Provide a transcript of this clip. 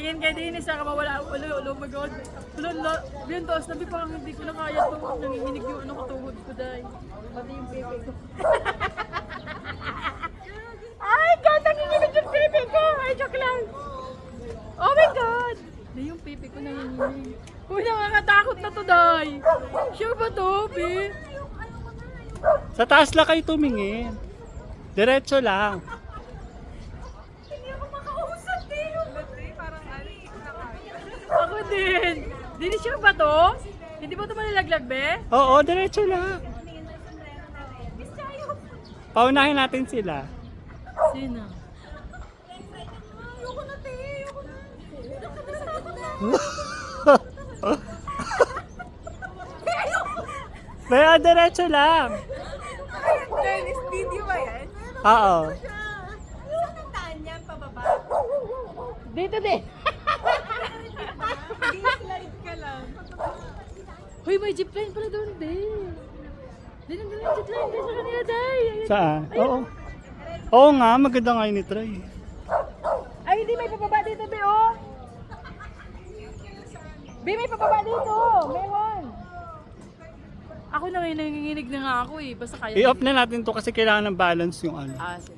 tingin kay Dennis, saka mawala, oh my God. Yun to, sabi parang hindi ko na kaya to, nanginginig yung ano katuhod ko dahil. Pati yung pepe ko. Ay God, nanginginig yung pepe ko! Ay, joke lang! Oh my God! Di yung pepe ko nanginginig. Uy, nakakatakot na to, Day! Sure ba to, Pe? Sa taas lang kayo tumingin. Diretso lang. Hindi ako makausap, eh! Ako din! Dini, sure ba to? Hindi ba to malalaglag, be? Oo, diretso lang. Paunahin natin sila. Sino? Ayoko na, te! Ayoko na! Natakot na! Kaya diretso lang. Dennis, video ba yan? Oo. Saan ang taan yan? Pababa? Dito din! Slide ka lang. Hoy, may jeepline pala doon, din. Din ang jeepline din sa kanila, day. Saan? Oo. Oo nga, maganda nga yun i-try. Ay, hindi, may pababa dito, be, oh. Be, may pababa dito. Meron. Ako na ngayon, nanginginig na nga ako, eh. Basta kaya. I-off na natin to kasi kailangan ng balance yung ano. Ah, sige.